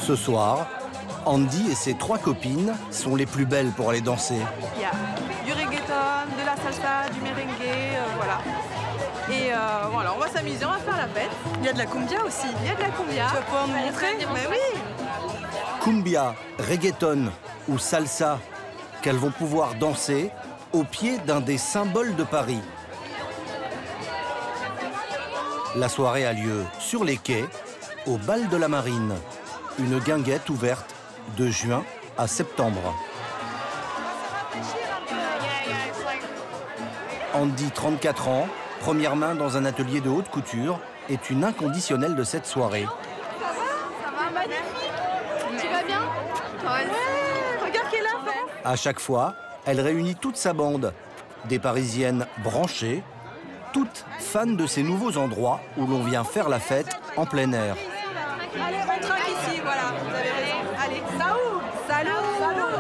Ce soir, Andy et ses 3 copines sont les plus belles pour aller danser. Il y a du reggaeton, de la salsa, du merengue, voilà. Et voilà, on va s'amuser, on va faire la fête. Il y a de la cumbia aussi. Il y a de la cumbia. Tu vas pouvoir nous montrer? Mais oui. Cumbia, reggaeton ou salsa, qu'elles vont pouvoir danser au pied d'un des symboles de Paris. La soirée a lieu sur les quais, au bal de la Marine, une guinguette ouverte de juin à septembre. Andy, 34 ans, première main dans un atelier de haute couture, est une inconditionnelle de cette soirée. Ça va, magnifique. Tu vas bien? Ouais, regarde qui est là, Florence. À chaque fois, elle réunit toute sa bande, des Parisiennes branchées, toutes fans de ces nouveaux endroits où l'on vient faire la fête en plein air. Allez, on traque ici, voilà, vous avez raison. Allez, salut,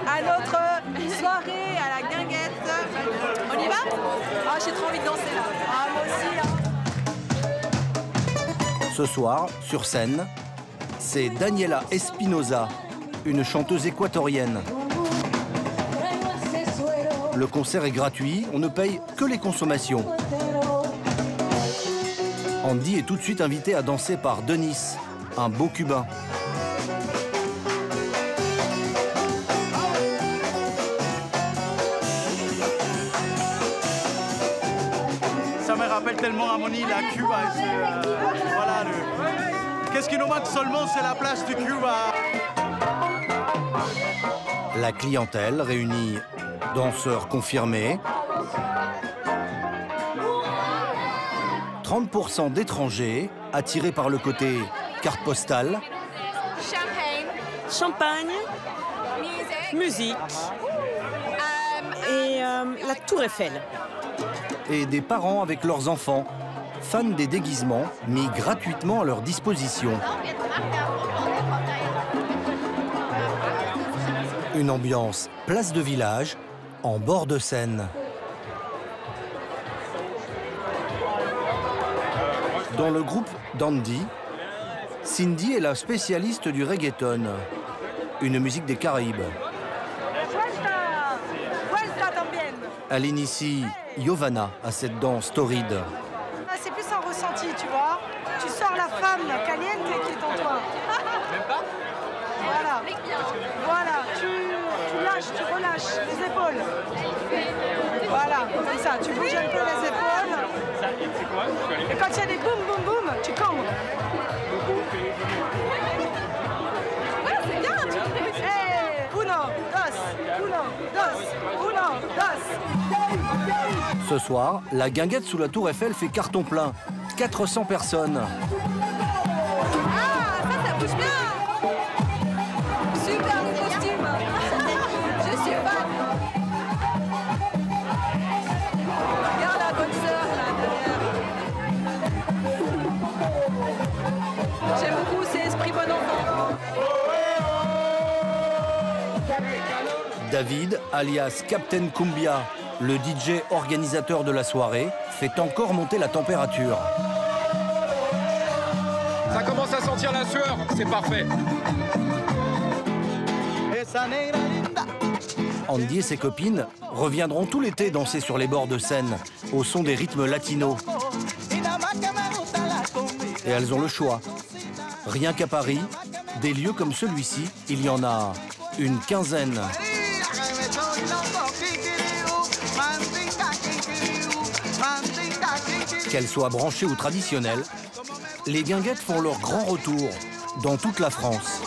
à notre soirée, à la guinguette. On y va? Ah, j'ai trop envie de danser là. Ah, moi aussi, là. Ce soir, sur scène, c'est Daniela Espinosa, une chanteuse équatorienne. Le concert est gratuit, on ne paye que les consommations. Andy est tout de suite invité à danser par Denis, un beau Cubain. Ça me rappelle tellement Amoni, la Cuba. Voilà, qu'est-ce qui nous manque seulement, c'est la place de Cuba. La clientèle réunit danseurs confirmés, 30% d'étrangers attirés par le côté carte postale, Champagne, musique et la Tour Eiffel. et des parents avec leurs enfants, fans des déguisements mis gratuitement à leur disposition. Une ambiance place de village, en bord de Seine. Dans le groupe d'Andy, Cindy est la spécialiste du reggaeton, une musique des Caraïbes. Elle initie Giovanna à cette danse torride. C'est plus un ressenti, tu vois. Tu sors la femme caliente qui est en toi. Voilà. Voilà. Tu lâches, tu relâches les épaules. Voilà, comme ça. Tu bouges un peu les épaules. Et quand il y a des boum, boum, boum, tu cambres. Voilà, c'est bien, tu dis. Hey, uno, dos. Ce soir, la guinguette sous la Tour Eiffel fait carton plein. 400 personnes. Ah, ça bouge bien. Super le costume. Je suis fan. Regarde la bonne sœur là derrière. J'aime beaucoup, c'est esprit bon enfant. David, alias Captain Cumbia, le DJ organisateur de la soirée, fait encore monter la température. Ça commence à sentir la sueur, c'est parfait. Andy et ses copines reviendront tout l'été danser sur les bords de Seine, au son des rythmes latinos. Et elles ont le choix. Rien qu'à Paris, des lieux comme celui-ci, il y en a une quinzaine. Qu'elles soient branchées ou traditionnelles, les guinguettes font leur grand retour dans toute la France.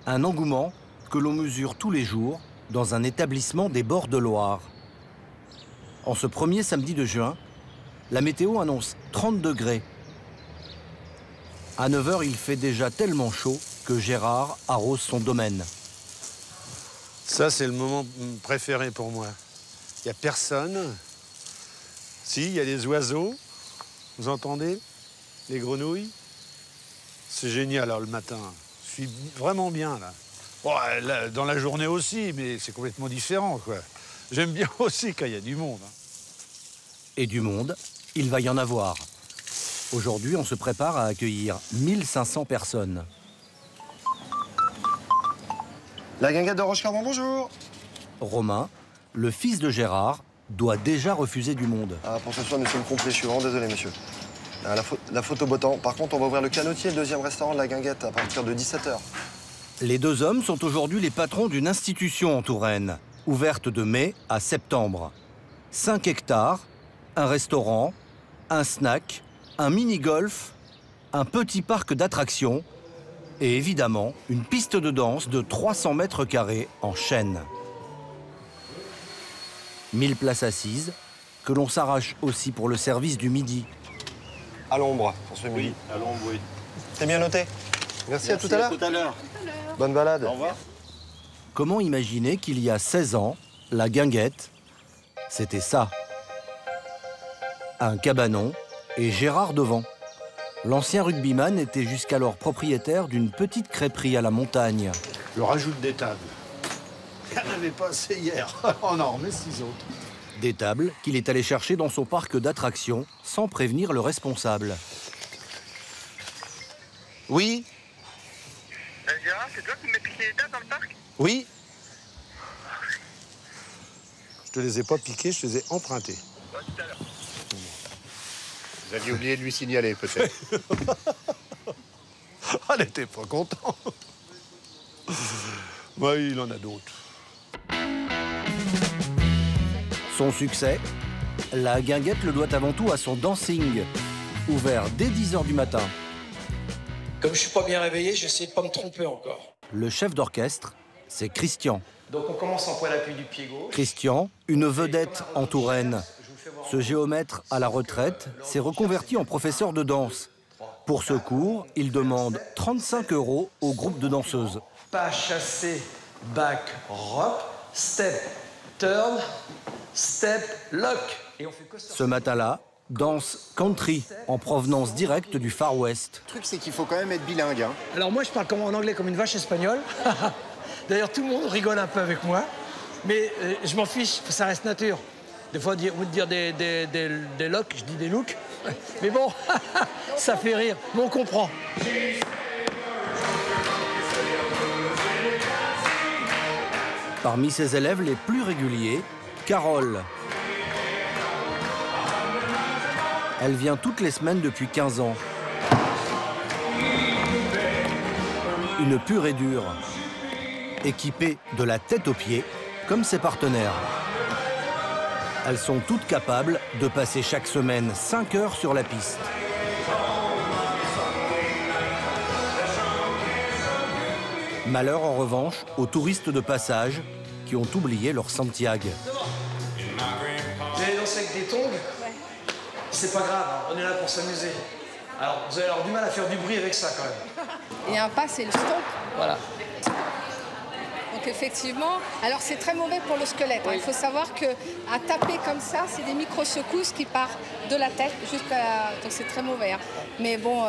Un engouement que l'on mesure tous les jours dans un établissement des bords de Loire. En ce premier samedi de juin, la météo annonce 30 degrés. À 9 h, il fait déjà tellement chaud que Gérard arrose son domaine. Ça, c'est le moment préféré pour moi. Il n'y a personne. Si, il y a des oiseaux. Vous entendez? Les grenouilles. C'est génial, alors, le matin. Je suis vraiment bien, là. Bon, là, dans la journée aussi, mais c'est complètement différent, quoi. J'aime bien aussi quand il y a du monde. Et du monde, il va y en avoir. Aujourd'hui, on se prépare à accueillir 1500 personnes. La guinguette de Rochecorbon, bonjour. Romain, le fils de Gérard, doit déjà refuser du monde. Ah, pour ce soir, nous sommes complets. Je suis vraiment désolé, monsieur. Ah, la photo beau temps. Par contre, on va ouvrir le canotier, le deuxième restaurant de la guinguette, à partir de 17 h. Les deux hommes sont aujourd'hui les patrons d'une institution en Touraine, ouverte de mai à septembre. 5 hectares, un restaurant, un snack, un mini-golf, un petit parc d'attractions et évidemment une piste de danse de 300 mètres carrés en chêne. 1000 places assises, que l'on s'arrache aussi pour le service du midi. À l'ombre, pour ce midi. Oui, à l'ombre, oui. C'est bien noté. Merci, à tout à l'heure. À tout à l'heure. Bonne balade. Au revoir. Comment imaginer qu'il y a 16 ans, la guinguette, c'était ça. Un cabanon et Gérard devant. L'ancien rugbyman était jusqu'alors propriétaire d'une petite crêperie à la montagne. Je rajoute des tables. Il n'y en avait pas assez hier. On en remet 6 autres. Des tables qu'il est allé chercher dans son parc d'attractions sans prévenir le responsable. Oui. Gérard, c'est toi qui m'as piqué les tables dans le parc? Oui. Je te les ai pas piqués, je te les ai empruntés. Ouais, tout à l'heure. Vous aviez oublié de lui signaler, peut-être. Elle n'était pas content. Oui, il en a d'autres. Son succès, la guinguette le doit avant tout à son dancing, ouvert dès 10 h du matin. Comme je suis pas bien réveillé, j'essaie de pas me tromper encore. Le chef d'orchestre, c'est Christian. Donc on commence en point d'appui du pied gauche. Christian, une vedette en Touraine. Ce géomètre à la retraite s'est reconverti en professeur de danse. Pour ce cours, il demande 35 € au groupe de danseuses. Pas chassé, back, rock, step, turn, step, lock. Et on fait que ça. Ce matin-là, danse country en provenance directe du Far West. Le truc, c'est qu'il faut quand même être bilingue. Hein. Alors moi, je parle en anglais comme une vache espagnole. D'ailleurs, tout le monde rigole un peu avec moi. Mais je m'en fiche, ça reste nature. Des fois, au lieu de dire des locks, je dis des looks. Mais bon, ça fait rire. Mais on comprend. Parmi ses élèves les plus réguliers, Carole. Elle vient toutes les semaines depuis 15 ans. Une pure et dure, équipée de la tête aux pieds, comme ses partenaires. Elles sont toutes capables de passer chaque semaine 5 heures sur la piste. Malheur en revanche aux touristes de passage qui ont oublié leur Santiago. Vous allez danser avec des tongs? C'est pas grave, hein, on est là pour s'amuser. Alors, vous allez avoir du mal à faire du bruit avec ça, quand même. Il y a un pas, c'est le stomp. Voilà. Donc effectivement, alors c'est très mauvais pour le squelette. Hein. Il faut savoir qu'à taper comme ça, c'est des micro-secousses qui partent de la tête jusqu'à... Donc c'est très mauvais. Hein. Mais bon,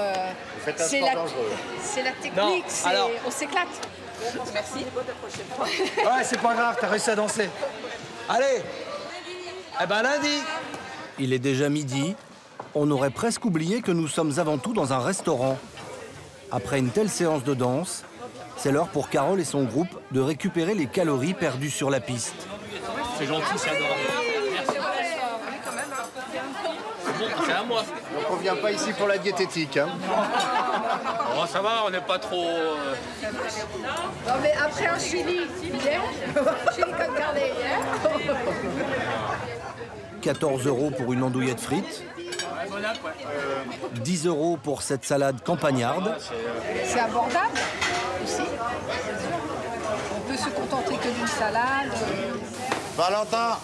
c'est la technique, alors... on s'éclate. Merci. Ouais, c'est pas grave, t'as réussi à danser. Allez. Eh ben lundi. Il est déjà midi. On aurait presque oublié que nous sommes avant tout dans un restaurant. Après une telle séance de danse, c'est l'heure pour Carole et son groupe de récupérer les calories perdues sur la piste. C'est gentil, c'est adorable. C'est à moi. Donc on vient pas ici pour la diététique. Hein. Oh, ça va, on n'est pas trop... Non mais après un chili, hier, chili con carne hier. 14 € pour une andouillette frite. 10 € pour cette salade campagnarde. C'est abordable aussi. On peut se contenter que d'une salade. Valentin.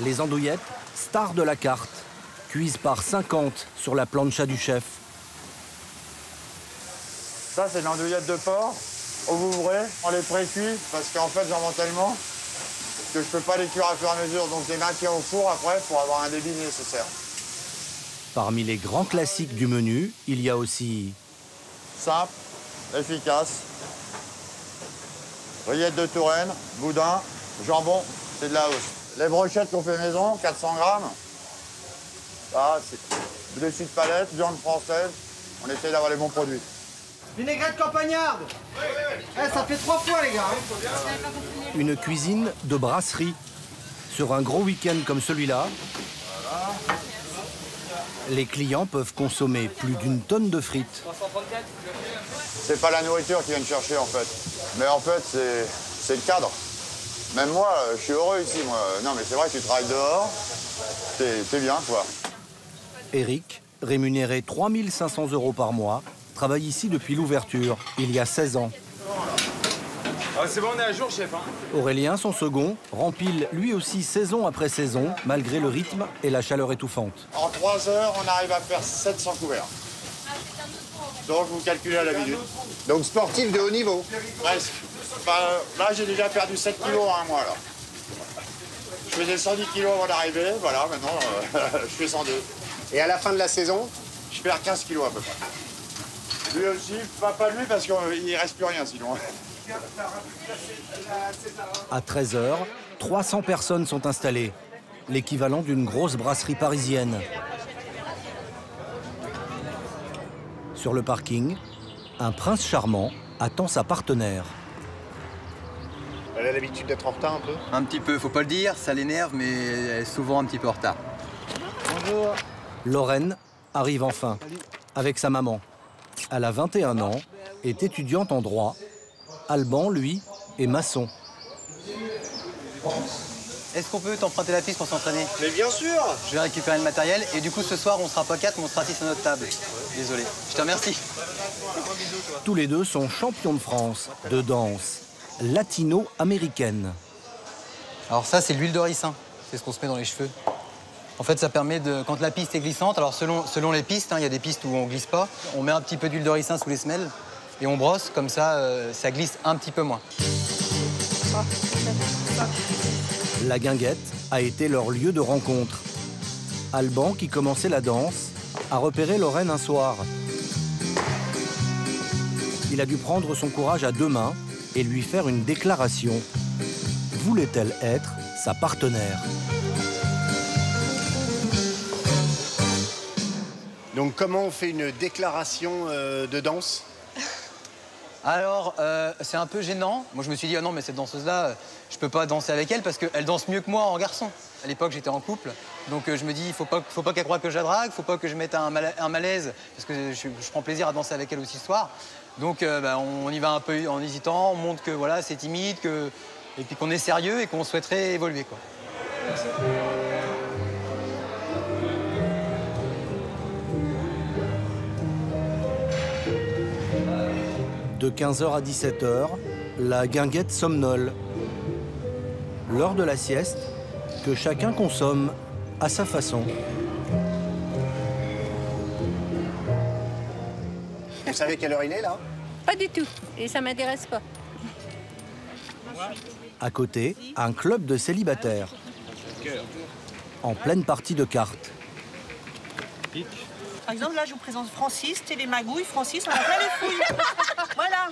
Les andouillettes, stars de la carte, cuises par 50 sur la plancha du chef. Ça, c'est de l'andouillette de porc. Au Vouvray, on les pré-cuit parce qu'en fait, j'en vends tellement que je peux pas les cuire à fur et à mesure. Donc, je les maintiens au four après pour avoir un débit nécessaire. Parmi les grands classiques du menu, il y a aussi... Simple, efficace. Rillettes de Touraine, boudin, jambon, c'est de la hausse. Les brochettes qu'on fait maison, 400 grammes. Ça, dessus de palette, viande française. On essaie d'avoir les bons produits. Vinaigrette campagnarde. Ça fait 3 fois, les gars. Une cuisine de brasserie. Sur un gros week-end comme celui-là, les clients peuvent consommer plus d'une tonne de frites. C'est pas la nourriture qu'ils viennent chercher, en fait. Mais en fait, c'est le cadre. Même moi, je suis heureux ici, moi. Non, mais c'est vrai que tu travailles dehors, t'es bien, quoi. Eric, rémunéré 3 500 € par mois, travaille ici depuis l'ouverture, il y a 16 ans. Ah, c'est bon, on est à jour, chef. Hein. Aurélien, son second, rempile lui aussi saison après saison, malgré le rythme et la chaleur étouffante. En 3 heures, on arrive à faire 700 couverts. Donc, vous calculez à la minute. Donc sportif de haut niveau. Presque. Enfin, là, j'ai déjà perdu 7 kilos en un mois, là. Je faisais 110 kilos avant d'arriver, voilà, maintenant, je fais 102. Et à la fin de la saison? Je perds 15 kilos à peu près. Lui aussi, pas lui, parce qu'il ne reste plus rien, sinon. À 13 h, 300 personnes sont installées, l'équivalent d'une grosse brasserie parisienne. Sur le parking, un prince charmant attend sa partenaire. Elle a l'habitude d'être en retard un peu? Un petit peu, faut pas le dire, ça l'énerve, mais elle est souvent un petit peu en retard. Bonjour. Lorraine arrive enfin, avec sa maman. Elle a 21 ans, est étudiante en droit. Alban, lui, est maçon. Est-ce qu'on peut t'emprunter la piste pour s'entraîner? Mais bien sûr! Je vais récupérer le matériel et du coup ce soir on sera pas 4 mais on sera 6 à notre table. Désolé. Je te remercie. Tous les deux sont champions de France de danse latino-américaine. Alors ça c'est l'huile de ricin, c'est ce qu'on se met dans les cheveux. En fait ça permet de, quand la piste est glissante, alors selon les pistes, il y a des pistes où on glisse pas, on met un petit peu d'huile de ricin sous les semelles et on brosse, comme ça ça glisse un petit peu moins. La guinguette a été leur lieu de rencontre. Alban, qui commençait la danse, a repéré Lorraine un soir. Il a dû prendre son courage à deux mains et lui faire une déclaration. Voulait-elle être sa partenaire? Donc comment on fait une déclaration de danse? Alors, c'est un peu gênant. Moi, je me suis dit, ah non, mais cette danseuse-là, je peux pas danser avec elle parce qu'elle danse mieux que moi en garçon. À l'époque, j'étais en couple, donc je me dis, il faut pas qu'elle croie que je la drague, faut pas que je mette un malaise, parce que je prends plaisir à danser avec elle aussi ce soir. Donc, on y va un peu en hésitant, on montre que voilà, c'est timide, et puis qu'on est sérieux et qu'on souhaiterait évoluer, quoi. Merci. De 15 h à 17 h, la guinguette somnole. L'heure de la sieste, que chacun consomme à sa façon. Vous savez quelle heure il est, là? Pas du tout, et ça m'intéresse pas. À côté, un club de célibataires. En pleine partie de cartes. Par exemple, là, je vous présente Francis, Télémagouille. Francis, on a plein les fouilles. Voilà.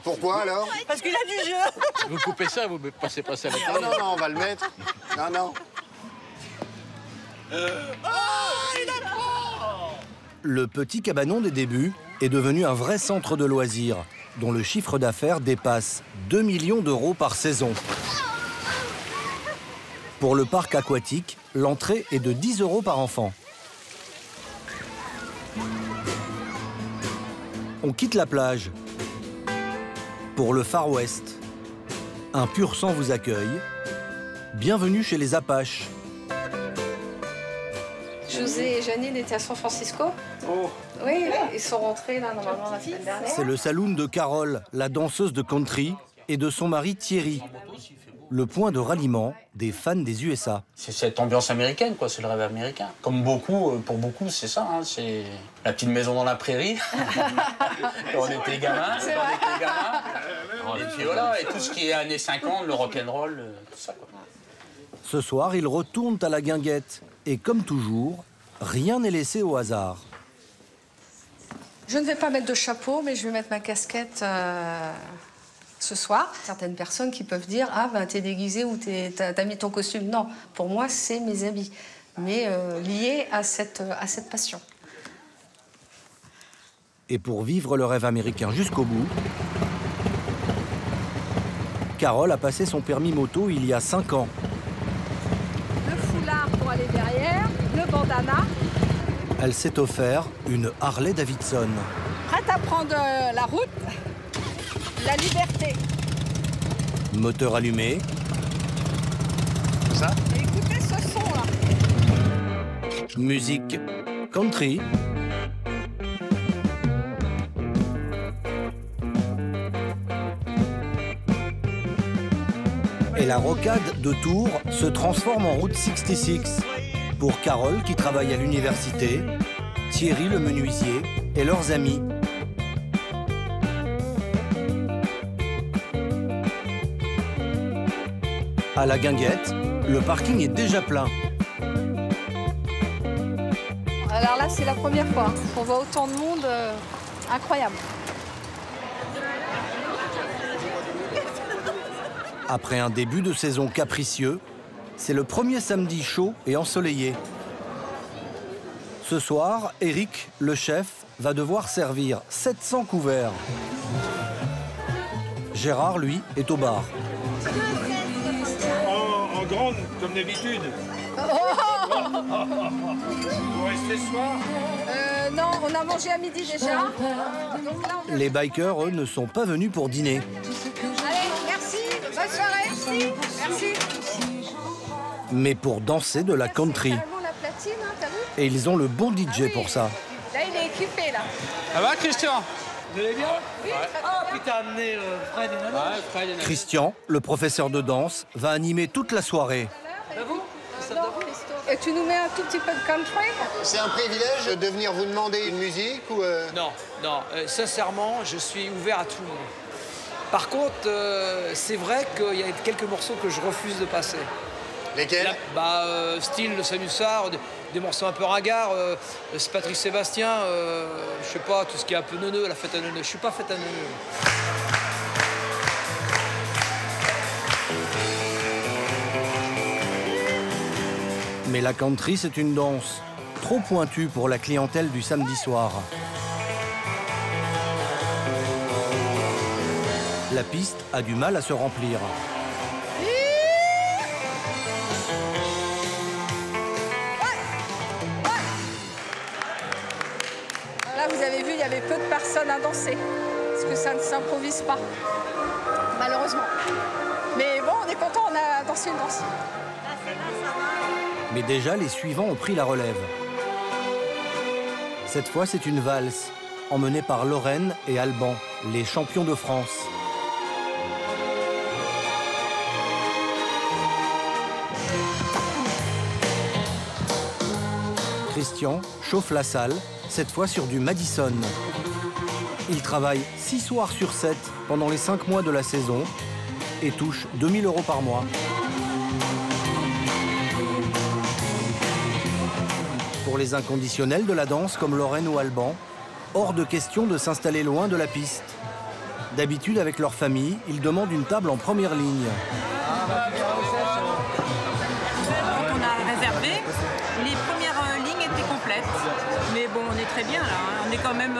Pourquoi, alors? Parce qu'il a du jeu. Vous coupez ça, vous ne passez pas ça à la télé. Non, non, non, on va le mettre. Non, non. Le petit cabanon des débuts est devenu un vrai centre de loisirs, dont le chiffre d'affaires dépasse 2 millions d'euros par saison. Pour le parc aquatique, l'entrée est de 10 € par enfant. On quitte la plage pour le Far West. Un pur sang vous accueille. Bienvenue chez les Apaches. José et Janine étaient à San Francisco. Oh. Oui, ils sont rentrés là normalement la semaine dernière. C'est le saloon de Carole, la danseuse de country, et de son mari Thierry. Le point de ralliement des fans des USA. C'est cette ambiance américaine, quoi. C'est le rêve américain. Comme beaucoup, pour beaucoup, c'est ça. Hein. C'est la petite maison dans la prairie. Quand on était gamin. Et puis voilà, et tout ce qui est années 50, le rock'n'roll, tout ça, quoi. Ce soir, ils retournent à la guinguette. Et comme toujours, rien n'est laissé au hasard. Je ne vais pas mettre de chapeau, mais je vais mettre ma casquette ce soir. Certaines personnes qui peuvent dire « Ah, ben, t'es déguisé ou t'as mis ton costume ». Non, pour moi, c'est mes habits. mais liée à cette passion. Et pour vivre le rêve américain jusqu'au bout, Carole a passé son permis moto il y a 5 ans. Le foulard pour aller derrière, le bandana. Elle s'est offert une Harley Davidson. Prête à prendre la route, la liberté. Moteur allumé. Ça ? Écoutez ce son-là. Musique country. Et la rocade de Tours se transforme en route 66. Pour Carole, qui travaille à l'université, Thierry le menuisier et leurs amis. À la Guinguette, le parking est déjà plein. Alors là, c'est la première fois qu'on voit autant de monde, incroyable. Après un début de saison capricieux, c'est le premier samedi chaud et ensoleillé. Ce soir, Eric, le chef, va devoir servir 700 couverts. Gérard, lui, est au bar. En grande, comme d'habitude. Vous restez ce soir? Non, on a mangé à midi déjà. Donc là, Les bikers, eux, ne sont pas venus pour dîner. Allez, merci, bonne soirée. Merci. Mais pour danser de la country. La platine, hein, t'as vu? Et ils ont le bon DJ pour ça. Là, il est équipé, là. Ça va, Christian? Vous allez bien? Oui, Ah, puis t'as amené Fred et Nana? Ouais, Fred et Nana. Christian, le professeur de danse, va animer toute la soirée. Et tu nous mets un tout petit peu de country? C'est un privilège de venir vous demander une musique ou... Non, sincèrement, je suis ouvert à tout le monde. Par contre, c'est vrai qu'il y a quelques morceaux que je refuse de passer. Lesquels? Style le Salut Sarr, des morceaux un peu ringards, c'est Patrice Sébastien, je sais pas, tout ce qui est un peu neuneux, la fête à neuneux. Je suis pas fête à neuneux. Mais la country, c'est une danse trop pointue pour la clientèle du samedi soir. La piste a du mal à se remplir. Là, vous avez vu, il y avait peu de personnes à danser. Parce que ça ne s'improvise pas, malheureusement. Mais bon, on est content, on a dansé une danse. Mais déjà, les suivants ont pris la relève. Cette fois, c'est une valse, emmenée par Lorraine et Alban, les champions de France. Christian chauffe la salle, cette fois sur du Madison. Il travaille 6 soirs sur 7 pendant les 5 mois de la saison et touche 2 000 € par mois. Pour les inconditionnels de la danse comme Lorraine ou Alban, hors de question de s'installer loin de la piste. D'habitude, avec leur famille, ils demandent une table en première ligne. Quand on a réservé, les premières lignes étaient complètes. Mais bon, on est très bien là, hein. On est quand même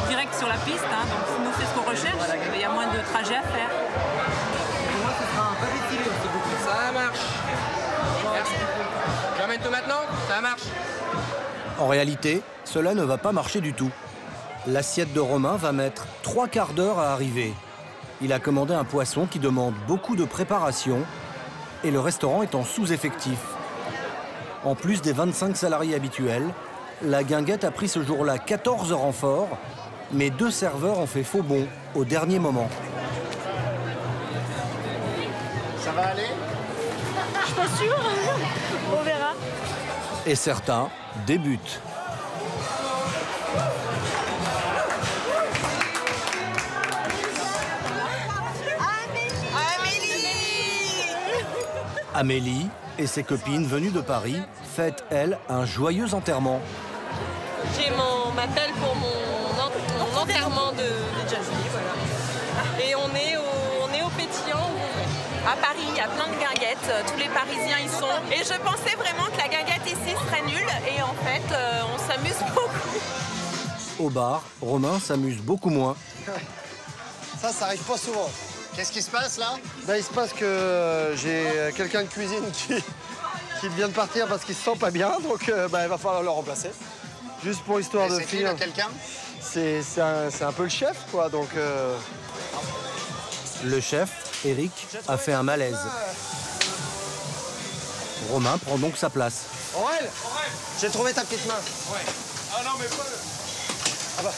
direct sur la piste, hein. Donc nous, c'est ce qu'on recherche. Il y a moins de trajets à faire. Pour moi, ce sera un pavé stylé aussi beaucoup. Ça marche. Merci. J'emmène tout maintenant? Ça marche. En réalité, cela ne va pas marcher du tout. L'assiette de Romain va mettre 3 quarts d'heure à arriver. Il a commandé un poisson qui demande beaucoup de préparation et le restaurant est en sous-effectif. En plus des 25 salariés habituels, la Guinguette a pris ce jour-là 14 renforts, mais 2 serveurs ont fait faux bond au dernier moment. Ça va aller? Je suis pas sûre. On verra. Et certains débutent. Amélie et ses copines venues de Paris fêtent, elles, un joyeux enterrement. J'ai ma pelle pour mon enterrement de Jasmine, voilà. Et on est au Pétillant, à Paris, il y a plein de guinguettes, tous les Parisiens y sont. Et je pensais vraiment que la guinguette ici en fait, on s'amuse beaucoup. Au bar, Romain s'amuse beaucoup moins. Ça arrive pas souvent. Qu'est-ce qui se passe là? Ben, il se passe que j'ai quelqu'un de cuisine qui vient de partir parce qu'il se sent pas bien, donc il va falloir le remplacer. Juste pour histoire de finir. C'est quelqu'un? C'est un peu le chef, quoi, donc... Le chef, Eric, a fait un malaise. Romain prend donc sa place. Aurel, j'ai trouvé ta petite main. Ouais. Ah non, mais pas... Ah bah.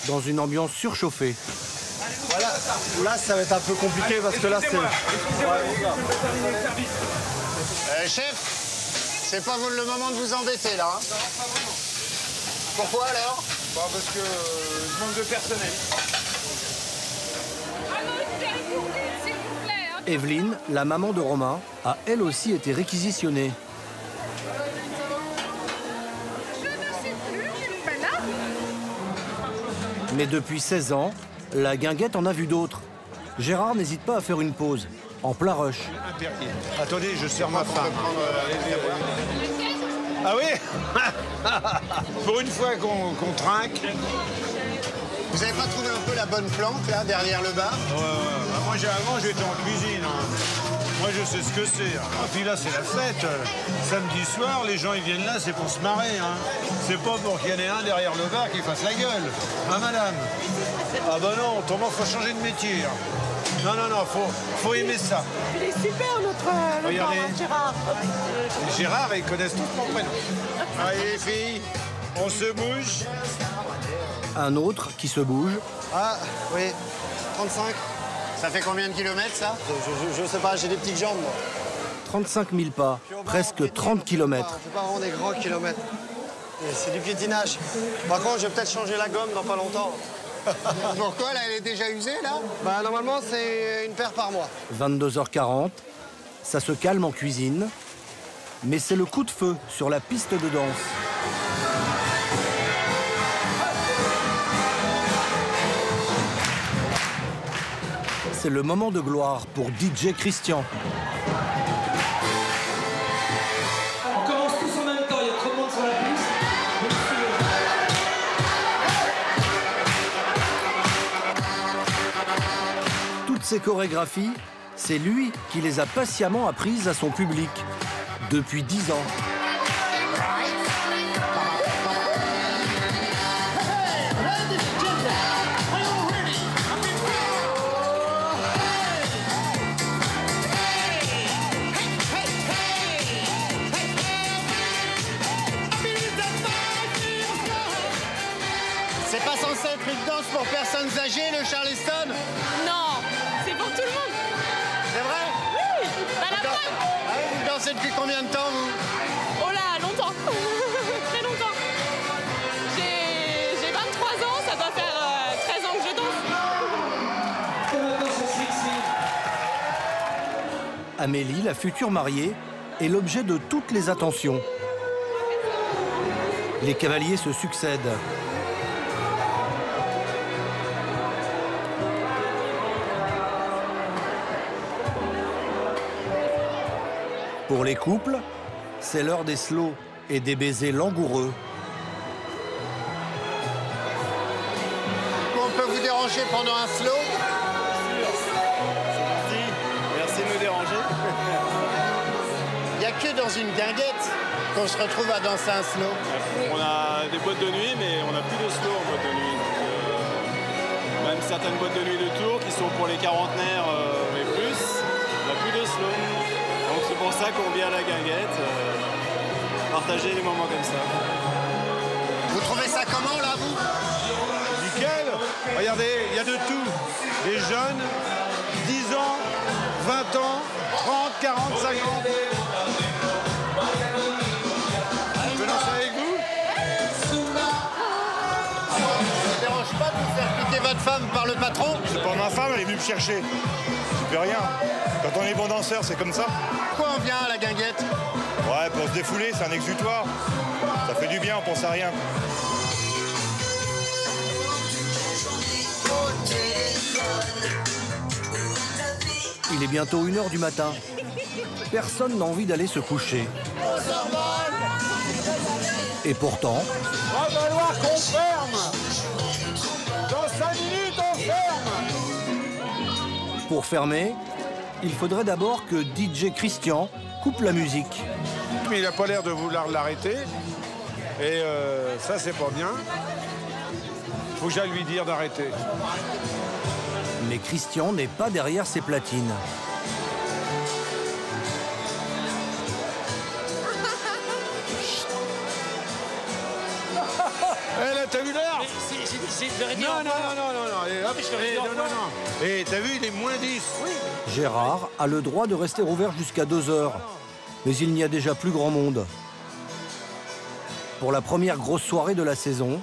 Dans une ambiance surchauffée. Voilà, là ça va être un peu compliqué parce que là c'est... Chef, c'est pas le moment de vous embêter là. Hein. Pourquoi alors? Parce que je manque de personnel. Evelyne, la maman de Romain, a elle aussi été réquisitionnée. Mais depuis 16 ans, la guinguette en a vu d'autres. Gérard n'hésite pas à faire une pause, en plein rush. Attendez, je sers ma femme. Ah oui? Pour une fois qu'on trinque. Vous avez pas trouvé un peu la bonne planque là, derrière le bar? Ouais. Moi, avant, j'étais en cuisine. Hein. Moi, je sais ce que c'est. Et puis là, c'est la fête. Samedi soir, les gens, ils viennent là, c'est pour se marrer. Hein. C'est pas pour qu'il y en ait un derrière le bar qui fasse la gueule. Hein, madame? Ah bah non, autrement, faut changer de métier. Hein. Non, faut aimer ça. Il est super, notre Regardez. bar, Gérard. Gérard, ils connaissent tous mon prénom. Allez, les filles, on se bouge. Un autre qui se bouge. Ah, oui, 35. Ça fait combien de kilomètres, ça? Je sais pas, j'ai des petites jambes, moi. 35 000 pas, presque 30 km. C'est pas vraiment des grands kilomètres. C'est du piétinage. Par contre, je vais peut-être changer la gomme dans pas longtemps. Pourquoi, là, elle est déjà usée, là? Bah, normalement, c'est une paire par mois. 22h40, ça se calme en cuisine, mais c'est le coup de feu sur la piste de danse. C'est le moment de gloire pour DJ Christian. On commence tous en même temps, il y a trop de monde sur la piste. Toutes ces chorégraphies, c'est lui qui les a patiemment apprises à son public, depuis 10 ans. C'est pas censé être une danse pour personnes âgées, le Charleston? Non, c'est pour tout le monde. C'est vrai? Oui, bah la preuve. Ah oui, vous dansez depuis combien de temps, vous? Oh là, longtemps. Très longtemps. J'ai 23 ans, ça doit faire 13 ans que je danse. Amélie, la future mariée, est l'objet de toutes les attentions. Les cavaliers se succèdent. Pour les couples, c'est l'heure des slows et des baisers langoureux. On peut vous déranger pendant un slow? Merci de nous déranger. Il n'y a que dans une guinguette qu'on se retrouve à danser un slow. On a des boîtes de nuit, mais on n'a plus de slow en boîte de nuit. Donc, même certaines boîtes de nuit de Tours qui sont pour les quarantenaires et plus, on n'a plus de slow. Donc c'est pour ça qu'on vient à la guinguette, partager des moments comme ça. Vous trouvez ça comment là, vous? Nickel. Regardez, il y a de tout. Les jeunes, 10 ans, 20 ans, 30, 40, 50. Je peux danser avec vous? Ça ne dérange pas de vous faire piquer votre femme par le patron? C'est pas ma femme, elle est venue me chercher. Je fais rien. Quand on est bon danseur, c'est comme ça. Pourquoi on vient à la guinguette? Ouais, pour se défouler, c'est un exutoire. Ça fait du bien, on pense à rien. Il est bientôt 1h du matin. Personne n'a envie d'aller se coucher. Et pourtant... Va falloir qu'on ferme. Dans 5 minutes, on ferme. Pour fermer, il faudrait d'abord que DJ Christian coupe la musique. Mais il n'a pas l'air de vouloir l'arrêter. Et ça, c'est pas bien. Faut que j'aille lui dire d'arrêter. Mais Christian n'est pas derrière ses platines. Eh là, t'as vu l'heure? Non. Eh, t'as vu, il est moins 10. Oui. Gérard a le droit de rester ouvert jusqu'à 2 heures. Mais il n'y a déjà plus grand monde. Pour la première grosse soirée de la saison,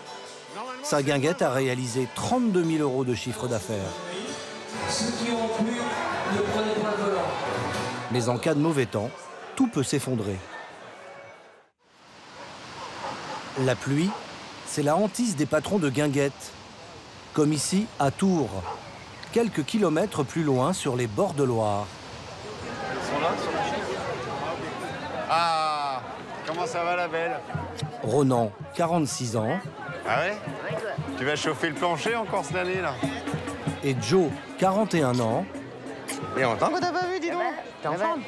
sa guinguette a réalisé 32 000 € de chiffre d'affaires. Ceux qui ont pu, ne prenez pas le volant. Mais en cas de mauvais temps, tout peut s'effondrer. La pluie, c'est la hantise des patrons de guinguettes. Comme ici, à Tours, quelques kilomètres plus loin sur les bords de Loire. Ah, comment ça va la belle? Ronan, 46 ans. Ah ouais? Tu vas chauffer le plancher encore cette année là? Et Joe, 41 ans. Et longtemps que t'as pas vu, dis donc. T'es en forme?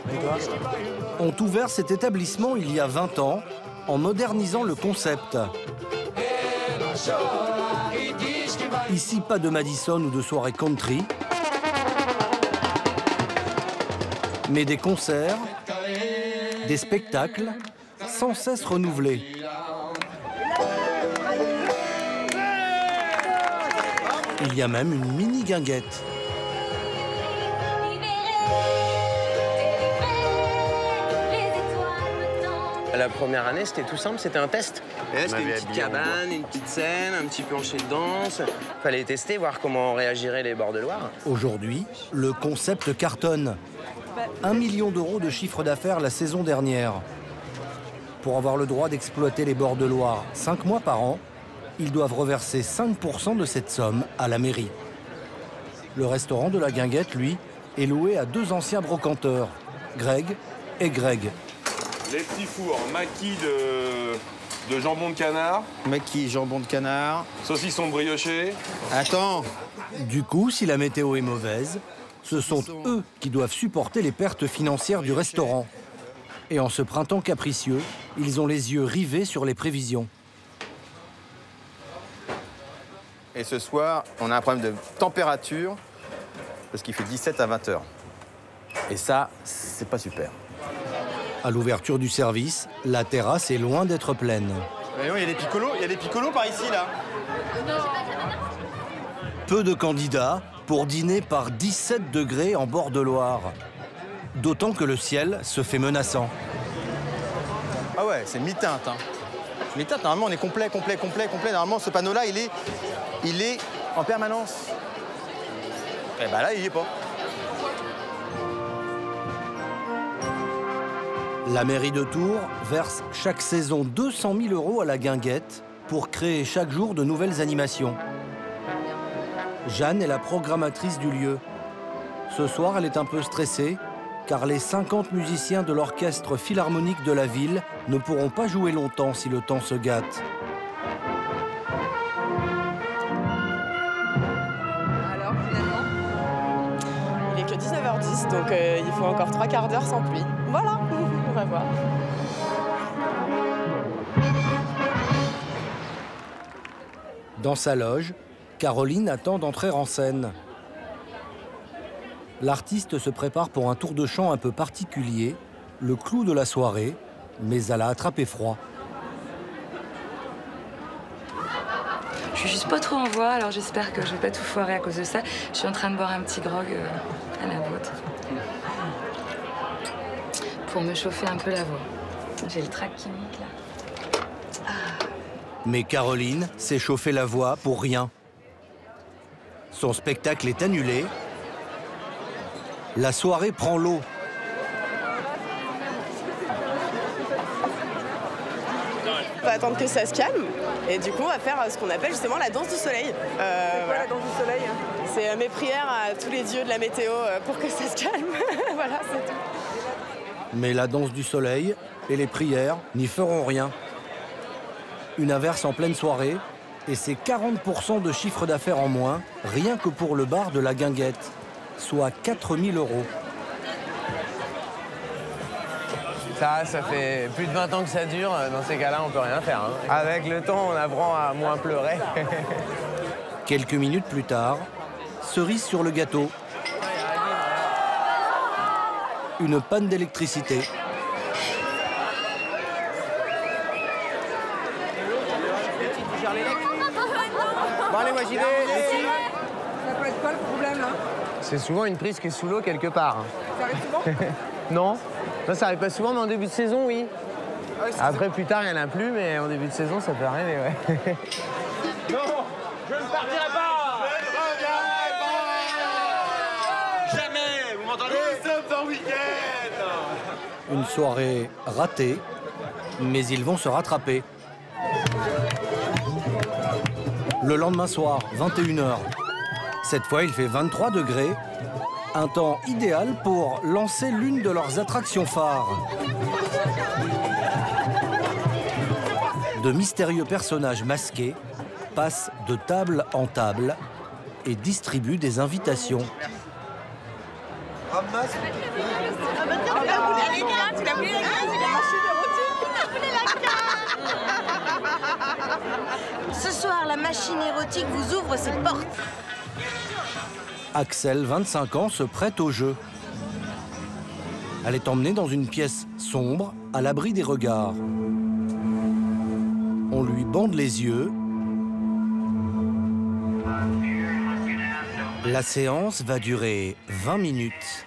Ont ouvert cet établissement il y a 20 ans en modernisant le concept. Ici, pas de Madison ou de soirée country, mais des concerts, des spectacles sans cesse renouvelés. Il y a même une mini-guinguette. La première année, c'était tout simple, c'était un test. C'était une petite cabane, une petite scène, un petit plancher de danse. Fallait tester, voir comment réagiraient les bords de Loire. Aujourd'hui, le concept cartonne. 1 million d'euros de chiffre d'affaires la saison dernière. Pour avoir le droit d'exploiter les bords de Loire 5 mois par an, ils doivent reverser 5% de cette somme à la mairie. Le restaurant de la Guinguette, lui, est loué à 2 anciens brocanteurs, Greg et Greg. Les petits fours, maquis de jambon de canard. Maquis, jambon de canard. Saucisson brioché. Attends. Du coup, si la météo est mauvaise, ce sont eux qui doivent supporter les pertes financières du restaurant. Et en ce printemps capricieux, ils ont les yeux rivés sur les prévisions. Et ce soir, on a un problème de température, parce qu'il fait 17 à 20 heures. Et ça, c'est pas super. À l'ouverture du service, la terrasse est loin d'être pleine. Il y a des piccolos par ici, là. Peu de candidats pour dîner par 17 degrés en bord de Loire. D'autant que le ciel se fait menaçant. Ah ouais, c'est mi-teinte. Hein. Mi-teinte, normalement, on est complet. Normalement, ce panneau-là, il est en permanence. Et ben là, il y est pas. La mairie de Tours verse chaque saison 200 000 € à la Guinguette pour créer chaque jour de nouvelles animations. Jeanne est la programmatrice du lieu. Ce soir, elle est un peu stressée, car les 50 musiciens de l'orchestre philharmonique de la ville ne pourront pas jouer longtemps si le temps se gâte. Alors, finalement, il est que 19h10, donc il faut encore 3 quarts d'heure sans pluie. Voilà, on va voir. Dans sa loge, Caroline attend d'entrer en scène. L'artiste se prépare pour un tour de chant un peu particulier, le clou de la soirée, mais elle a attrapé froid. Je suis juste pas trop en voix, alors j'espère que je vais pas tout foirer à cause de ça. Je suis en train de boire un petit grog à la vôtre. Pour me chauffer un peu la voix. J'ai le trac qui monte là. Mais Caroline s'est chauffé la voix pour rien. Son spectacle est annulé. La soirée prend l'eau. On va attendre que ça se calme et du coup on va faire ce qu'on appelle justement la danse du soleil. Voilà. La danse du soleil, hein. C'est mes prières à tous les dieux de la météo pour que ça se calme. Voilà, c'est tout. Mais la danse du soleil et les prières n'y feront rien. Une averse en pleine soirée et c'est 40% de chiffre d'affaires en moins, rien que pour le bar de la Guinguette, soit 4 000 €. Ça fait plus de 20 ans que ça dure. Dans ces cas-là, on peut rien faire. Hein. Avec le temps, on apprend à moins pleurer. Quelques minutes plus tard, cerise sur le gâteau. Une panne d'électricité. Bon, allez, moi j'y vais. Ça peut être quoi le problème là? C'est souvent une prise qui est sous l'eau quelque part. Ça arrive souvent? Non. Non, ça arrive pas souvent, mais en début de saison, oui. Ah oui, après, plus tard, il n'y en a plus, mais en début de saison, ça peut arriver, ouais. Non, je ne partirai pas. Jamais, vous m'entendez? Nous sommes en week-end. Une soirée ratée, mais ils vont se rattraper. Le lendemain soir, 21 h. Cette fois, il fait 23 degrés. Un temps idéal pour lancer l'une de leurs attractions phares. De mystérieux personnages masqués passent de table en table et distribuent des invitations. Ce soir, la machine érotique vous ouvre ses portes. Axel, 25 ans, se prête au jeu. Elle est emmenée dans une pièce sombre, à l'abri des regards. On lui bande les yeux. La séance va durer 20 minutes,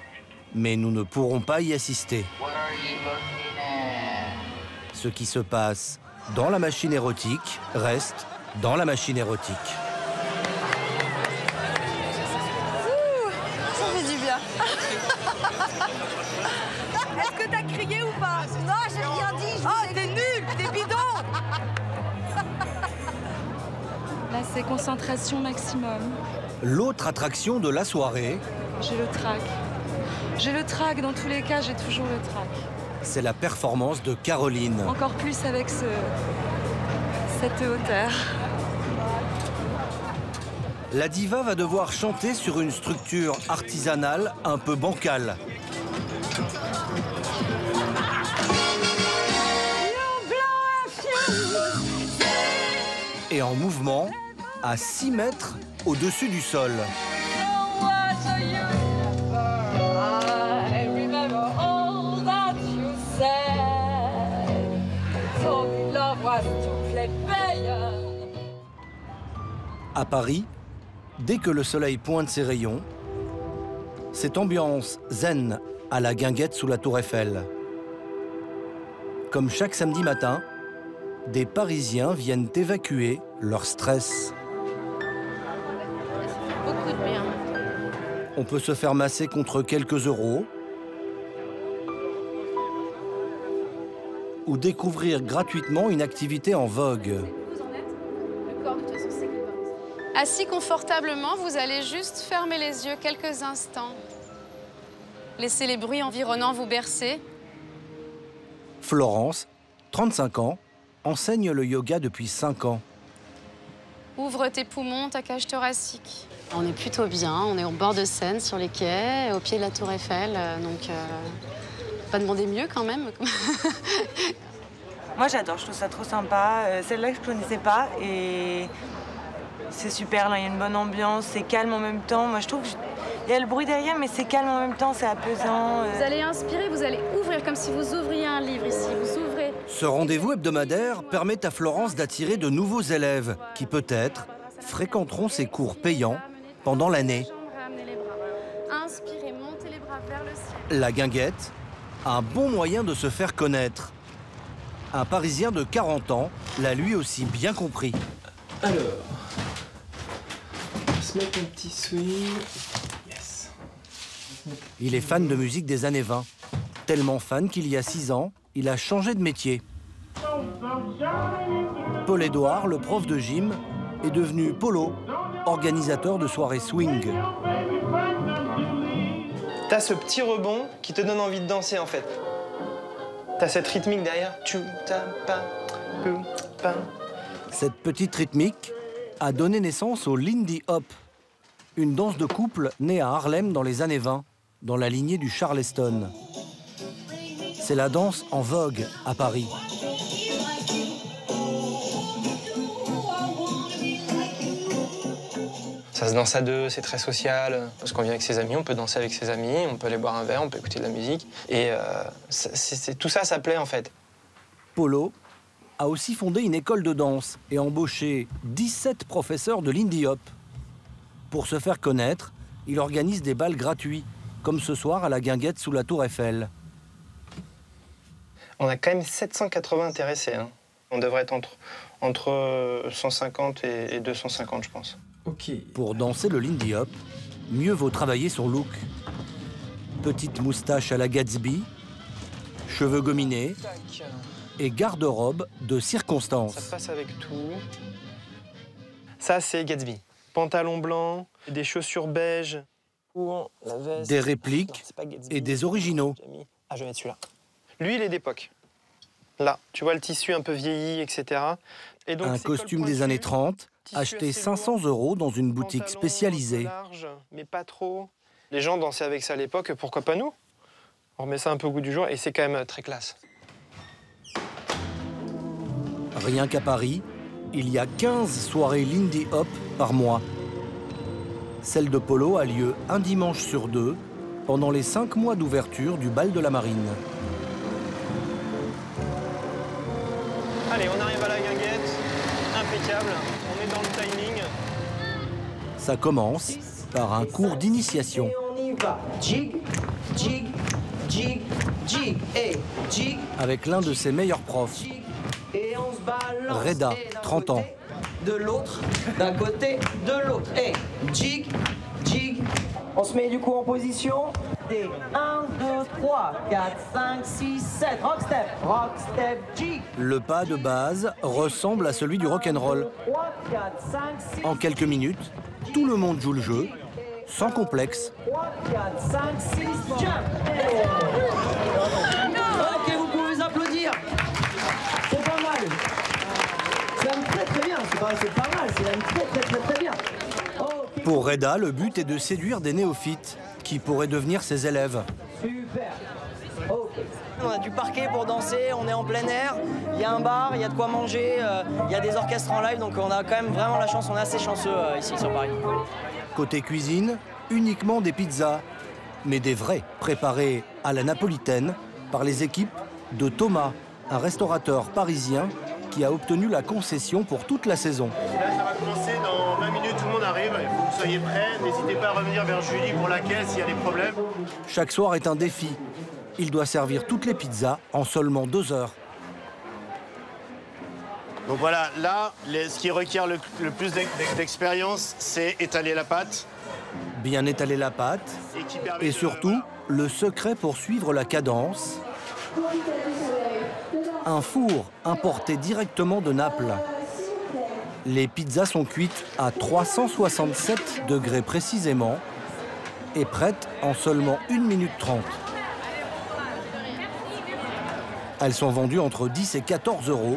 mais nous ne pourrons pas y assister. Ce qui se passe dans la machine érotique reste dans la machine érotique. Ça fait du bien. Est-ce que t'as crié ou pas? Non, j'ai rien dit. Oh, t'es nul, t'es bidon. Là, c'est concentration maximum. L'autre attraction de la soirée, J'ai le trac. J'ai le trac, dans tous les cas, j'ai toujours le trac. c'est la performance de Caroline. Encore plus avec cette hauteur. La diva va devoir chanter sur une structure artisanale un peu bancale. Et en mouvement, à 6 mètres au-dessus du sol. À Paris, dès que le soleil pointe ses rayons, cette ambiance zen à la Guinguette sous la Tour Eiffel. Comme chaque samedi matin, des Parisiens viennent évacuer leur stress. Beaucoup de bien. On peut se faire masser contre quelques euros ou découvrir gratuitement une activité en vogue. Assis confortablement, vous allez juste fermer les yeux quelques instants. Laissez les bruits environnants vous bercer. Florence, 35 ans, enseigne le yoga depuis 5 ans. Ouvre tes poumons, ta cage thoracique. On est plutôt bien, on est au bord de Seine, sur les quais, au pied de la Tour Eiffel, donc pas demander mieux quand même. Moi j'adore, je trouve ça trop sympa. Celle-là que je connaissais pas et c'est super, là il y a une bonne ambiance, c'est calme en même temps. Moi je trouve qu'il y a le bruit derrière mais c'est calme en même temps, c'est apaisant. Vous allez inspirer, vous allez ouvrir comme si vous ouvriez un livre ici, vous ouvrez. Ce rendez-vous hebdomadaire permet à Florence d'attirer de nouveaux élèves qui peut-être fréquenteront ses cours payants pendant l'année. Inspirez, montez les bras vers le ciel. La Guinguette, un bon moyen de se faire connaître. Un Parisien de 40 ans l'a lui aussi bien compris. Alors, on va se mettre un petit swing. Yes. Il est fan de musique des années 20. Tellement fan qu'il y a 6 ans, il a changé de métier. Paul-Édouard, le prof de gym, est devenu Polo, organisateur de soirées swing. T'as ce petit rebond qui te donne envie de danser en fait. T'as cette rythmique derrière. Cette petite rythmique a donné naissance au Lindy Hop, une danse de couple née à Harlem dans les années 20, dans la lignée du Charleston. C'est la danse en vogue à Paris. Ça se danse à deux, c'est très social. Parce qu'on vient avec ses amis, on peut danser avec ses amis, on peut aller boire un verre, on peut écouter de la musique. Et tout ça, ça plaît en fait. Polo a aussi fondé une école de danse et embauché 17 professeurs de Lindy Hop. Pour se faire connaître, il organise des bals gratuits, comme ce soir à la Guinguette sous la Tour Eiffel. On a quand même 780 intéressés. Hein. On devrait être entre 150 et 250, je pense. Pour danser le Lindy Hop, mieux vaut travailler son look. Petite moustache à la Gatsby, cheveux gominés et garde-robe de circonstance. Ça passe avec tout. Ça, c'est Gatsby. Pantalon blanc, des chaussures beige, la veste. Des répliques et des originaux. Ah, je vais mettre celui-là. Lui, il est d'époque. Là, tu vois le tissu un peu vieilli, etc. Et donc, un costume des années 30, acheté 500 € dans une boutique spécialisée. Large, mais pas trop. Les gens dansaient avec ça à l'époque, pourquoi pas nous? On remet ça un peu au goût du jour et c'est quand même très classe. Rien qu'à Paris, il y a 15 soirées Lindy Hop par mois. Celle de Polo a lieu un dimanche sur 2 pendant les 5 mois d'ouverture du bal de la Marine. Allez, on arrive à la Guinguette, impeccable, on est dans le timing. Ça commence par un cours d'initiation. On y va, jig, jig, jig, jig, et jig. Avec l'un de ses meilleurs profs, Et on se balance. Reda, 30 ans. De l'autre, d'un côté, de l'autre. Et jig, jig. On se met du coup en position. Des 1, 2, 3, 4, 5, 6, 7. Rock step, jig. Le pas de base ressemble à celui du rock'n'roll. 3, 4, 5, 6. En quelques minutes, tout le monde joue le jeu, sans complexe. 3, 4, 5, 6, jump. Ok, vous pouvez applaudir. C'est pas mal. C'est même très bien. C'est pas mal, c'est même très bien. Okay. Pour Reda, le but est de séduire des néophytes qui pourraient devenir ses élèves. Super. Okay. On a du parquet pour danser, on est en plein air, il y a un bar, il y a de quoi manger, il y a des orchestres en live, donc on a quand même vraiment la chance, on est assez chanceux ici sur Paris. Côté cuisine, uniquement des pizzas, mais des vraies, préparées à la napolitaine par les équipes de Thomas, un restaurateur parisien qui a obtenu la concession pour toute la saison. Là, ça va commencer dans 20 minutes, tout le monde arrive. Il faut que vous soyez prêts. N'hésitez pas à revenir vers Julie pour la caisse s'il y a des problèmes. Chaque soir est un défi. Il doit servir toutes les pizzas en seulement 2 heures. Donc voilà, là, ce qui requiert le plus d'expérience, c'est étaler la pâte. Bien étaler la pâte et surtout, le secret pour suivre la cadence. Un four importé directement de Naples. Les pizzas sont cuites à 367 degrés précisément et prêtes en seulement 1 minute 30. Elles sont vendues entre 10 et 14 €.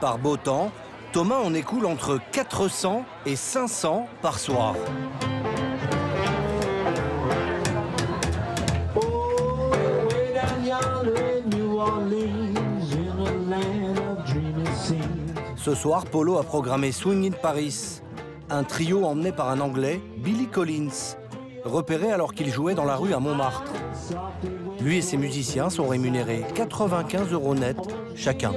Par beau temps, Thomas en écoule entre 400 et 500 par soir. Ce soir, Polo a programmé Swing in Paris, un trio emmené par un Anglais, Billy Collins, repéré alors qu'il jouait dans la rue à Montmartre. Lui et ses musiciens sont rémunérés 95 € net chacun.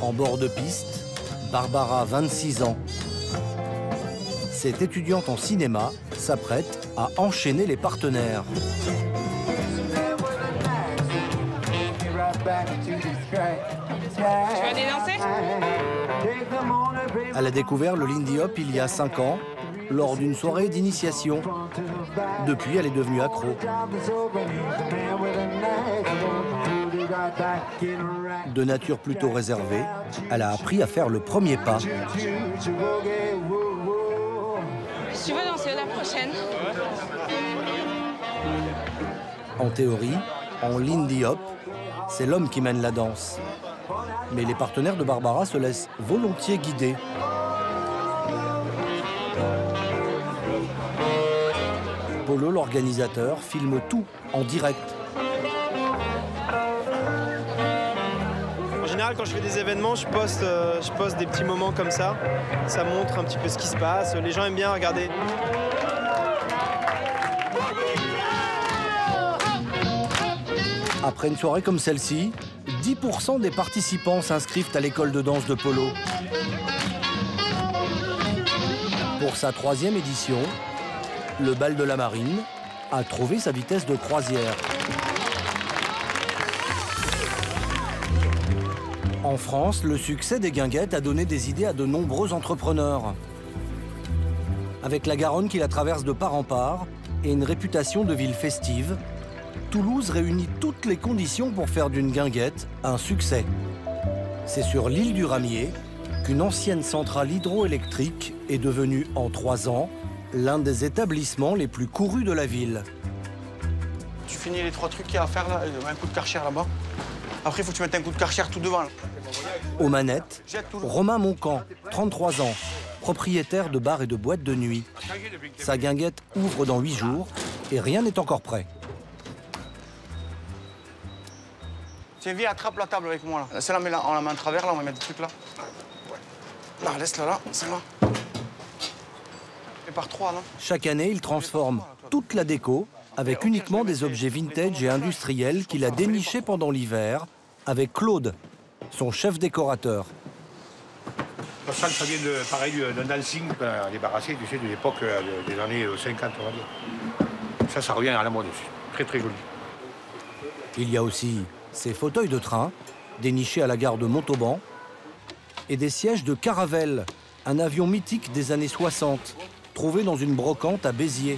En bord de piste, Barbara, 26 ans. Cette étudiante en cinéma s'apprête à enchaîner les partenaires. Tu vas aller danser? Elle a découvert le Lindy Hop il y a 5 ans, lors d'une soirée d'initiation. Depuis, elle est devenue accro. De nature plutôt réservée, elle a appris à faire le premier pas. Tu veux danser la prochaine? En théorie, en Lindy Hop, c'est l'homme qui mène la danse. Mais les partenaires de Barbara se laissent volontiers guider. Polo, l'organisateur, filme tout en direct. En général, quand je fais des événements, je poste des petits moments comme ça. Ça montre un petit peu ce qui se passe. Les gens aiment bien regarder. Après une soirée comme celle-ci, 10% des participants s'inscrivent à l'école de danse de Polo. Pour sa 3e édition, le bal de la Marine a trouvé sa vitesse de croisière. En France, le succès des guinguettes a donné des idées à de nombreux entrepreneurs. Avec la Garonne qui la traverse de part en part et une réputation de ville festive, Toulouse réunit toutes les conditions pour faire d'une guinguette un succès. C'est sur l'île du Ramier qu'une ancienne centrale hydroélectrique est devenue en 3 ans l'un des établissements les plus courus de la ville. Tu finis les 3 trucs qu'il y a à faire là, un coup de Karcher là-bas. Après, il faut que tu mettes un coup de Karcher tout devant. Là. Aux manettes, Romain Moncan, 33 ans, propriétaire de bars et de boîtes de nuit. Sa guinguette ouvre dans 8 jours et rien n'est encore prêt. Tiens, viens, attrape la table avec moi là. Celle-là, on la met en travers là, on va mettre des trucs là. Là, laisse-la là, celle-là. Et par 3, non? Chaque année, il transforme toute la déco avec uniquement des objets vintage et industriels qu'il a dénichés pendant l'hiver avec Claude, son chef décorateur. Ça vient pareil d'un dancing débarrassé, tu sais, de l'époque des années 50, on va dire. Ça revient à la mode aussi. Très, très joli. Il y a aussi ces fauteuils de train, dénichés à la gare de Montauban, et des sièges de Caravelle, un avion mythique des années 60, trouvé dans une brocante à Béziers.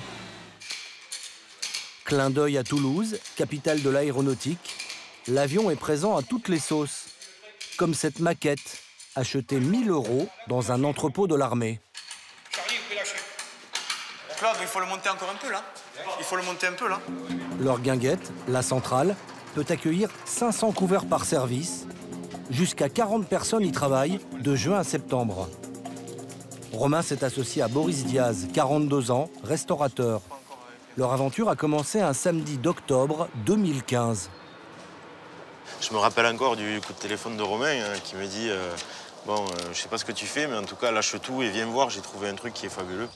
Clin d'œil à Toulouse, capitale de l'aéronautique, l'avion est présent à toutes les sauces, comme cette maquette, achetée 1 000 € dans un entrepôt de l'armée. Claude, il faut le monter encore un peu là. Il faut le monter un peu là. Leur guinguette, la centrale, peut accueillir 500 couverts par service. Jusqu'à 40 personnes y travaillent de juin à septembre. Romain s'est associé à Boris Diaz, 42 ans, restaurateur. Leur aventure a commencé un samedi d'octobre 2015. Je me rappelle encore du coup de téléphone de Romain qui me dit bon, je sais pas ce que tu fais, mais en tout cas, lâche tout et viens voir, j'ai trouvé un truc qui est fabuleux.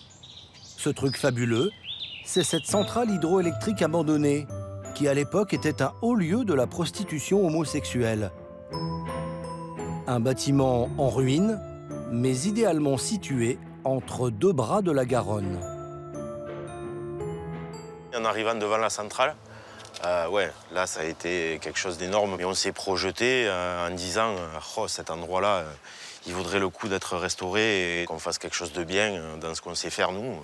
Ce truc fabuleux, c'est cette centrale hydroélectrique abandonnée, qui à l'époque était un haut lieu de la prostitution homosexuelle. Un bâtiment en ruine, mais idéalement situé entre 2 bras de la Garonne. En arrivant devant la centrale, ouais, là, ça a été quelque chose d'énorme. Et on s'est projeté en disant oh, cet endroit-là, il vaudrait le coup d'être restauré et qu'on fasse quelque chose de bien dans ce qu'on sait faire, nous.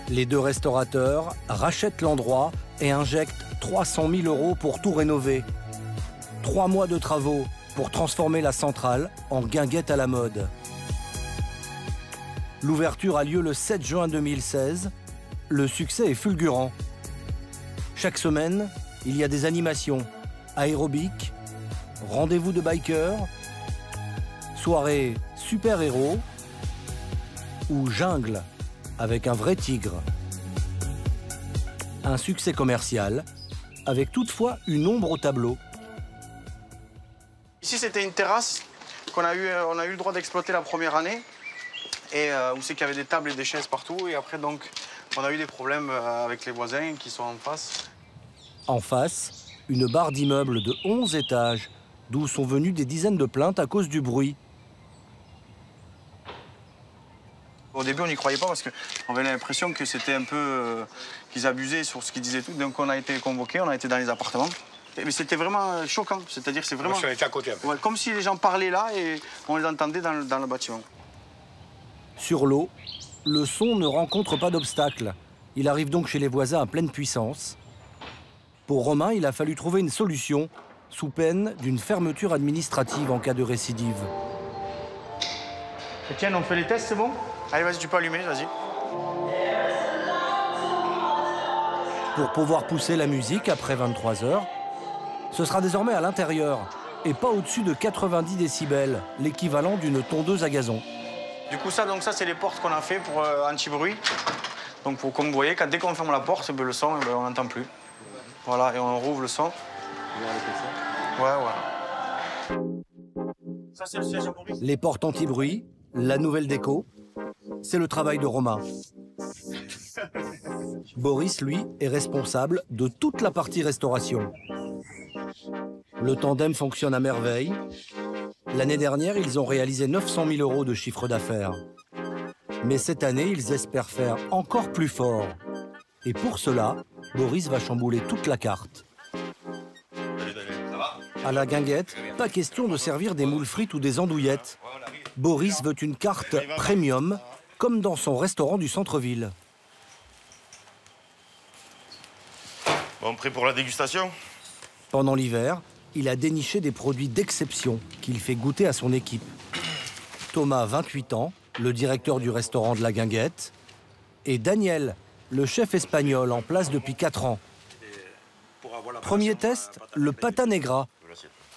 Les 2 restaurateurs rachètent l'endroit et injectent 300 000 € pour tout rénover. 3 mois de travaux pour transformer la centrale en guinguette à la mode. L'ouverture a lieu le 7 juin 2016. Le succès est fulgurant. Chaque semaine, il y a des animations, aérobic, rendez-vous de bikers, soirée super-héros ou jungle avec un vrai tigre. Un succès commercial, avec toutefois une ombre au tableau. Ici, c'était une terrasse on a eu le droit d'exploiter la première année, et où c'est qu'il y avait des tables et des chaises partout. Et après, donc, on a eu des problèmes avec les voisins qui sont en face. En face, une barre d'immeubles de 11 étages, d'où sont venues des dizaines de plaintes à cause du bruit. Au début, on n'y croyait pas parce qu'on avait l'impression que c'était un peu... qu'ils abusaient sur ce qu'ils disaient tout. Donc on a été convoqués, on a été dans les appartements. Mais c'était vraiment choquant, c'est-à-dire c'est vraiment... On était à côté. Ouais, comme si les gens parlaient là et on les entendait dans le bâtiment. Sur l'eau, le son ne rencontre pas d'obstacle. Il arrive donc chez les voisins à pleine puissance. Pour Romain, il a fallu trouver une solution sous peine d'une fermeture administrative en cas de récidive. Etienne, on fait les tests, c'est bon? Allez, vas-y, tu peux allumer, vas-y. Pour pouvoir pousser la musique après 23 h, ce sera désormais à l'intérieur et pas au-dessus de 90 décibels, l'équivalent d'une tondeuse à gazon. Du coup, ça c'est les portes qu'on a fait pour anti-bruit. Donc, comme vous voyez, dès qu'on ferme la porte, le son, on n'entend plus. Voilà, et on rouvre le son. Ouais. Ça, c'est le siège à Boris. Les portes anti-bruit, la nouvelle déco, c'est le travail de Romain. Boris, lui, est responsable de toute la partie restauration. Le tandem fonctionne à merveille. L'année dernière, ils ont réalisé 900 000 € de chiffre d'affaires. Mais cette année, ils espèrent faire encore plus fort. Et pour cela, Boris va chambouler toute la carte. À la guinguette, pas question de servir des moules frites ou des andouillettes. Boris veut une carte premium, comme dans son restaurant du centre-ville. Bon, prêt pour la dégustation? Pendant l'hiver, il a déniché des produits d'exception qu'il fait goûter à son équipe. Thomas, 28 ans, le directeur du restaurant de la Guinguette, et Daniel, le chef espagnol en place depuis 4 ans. Premier test, le pata negra.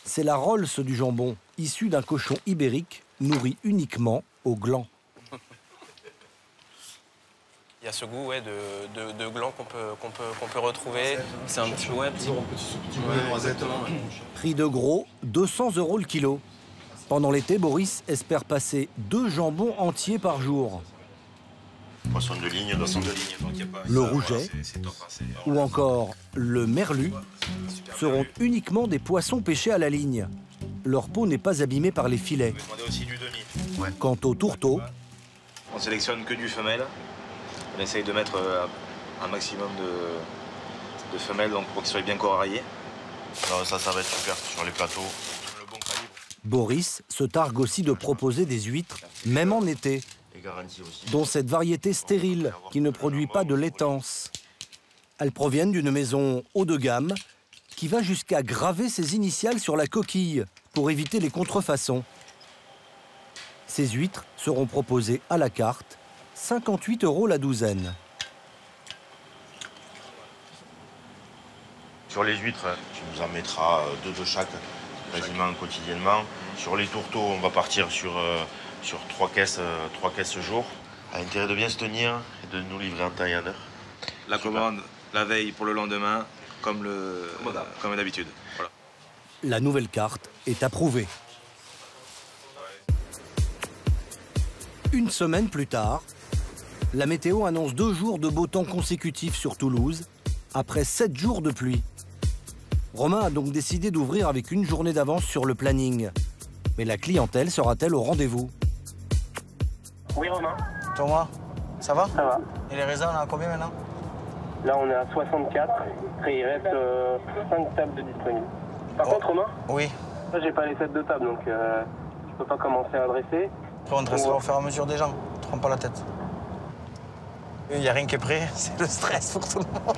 C'est la Rolls du jambon, issue d'un cochon ibérique nourri uniquement au gland. Il y a ce goût de gland qu'on peut retrouver. C'est un petit peu exactement. Prix de gros, 200 € le kilo. Pendant l'été, Boris espère passer 2 jambons entiers par jour. Poisson de ligne, donc il n'y a pas... Le rouget ou encore le merlu seront uniquement des poissons pêchés à la ligne. Leur peau n'est pas abîmée par les filets. On demandait aussi du demi. Ouais. Quant au tourteau, on sélectionne que du femelle. On essaye de mettre un maximum de femelles donc pour qu'ils soient bien coraillés. Alors ça va être super sur les plateaux. Le bon calibre. Boris se targue aussi de proposer des huîtres, même en été, dont cette variété stérile qui ne produit pas de laitance. Elles proviennent d'une maison haut de gamme qui va jusqu'à graver ses initiales sur la coquille pour éviter les contrefaçons. Ces huîtres seront proposées à la carte, 58 € la douzaine. Sur les huîtres, tu nous en mettras 2 de chaque, quasiment quotidiennement. Sur les tourteaux, on va partir sur 3 caisses jour. À l'intérêt de bien se tenir et de nous livrer en temps et en heure. La commande, la veille pour le lendemain, comme d'habitude. Voilà. La nouvelle carte est approuvée. Une semaine plus tard, la météo annonce 2 jours de beau temps consécutifs sur Toulouse, après 7 jours de pluie. Romain a donc décidé d'ouvrir avec une journée d'avance sur le planning. Mais la clientèle sera-t-elle au rendez-vous? Oui, Romain. Thomas, ça va? Ça va. Et les raisins, on est à combien maintenant? Là, on est à 64 et il reste 5 tables de disponibles. Par contre, Romain? Oui. Là, j'ai pas les 7 de table, donc je peux pas commencer à dresser. Après, on dressera au fur et à mesure des gens. Ne te prends pas la tête. Il n'y a rien qui est prêt, c'est le stress pour tout le monde.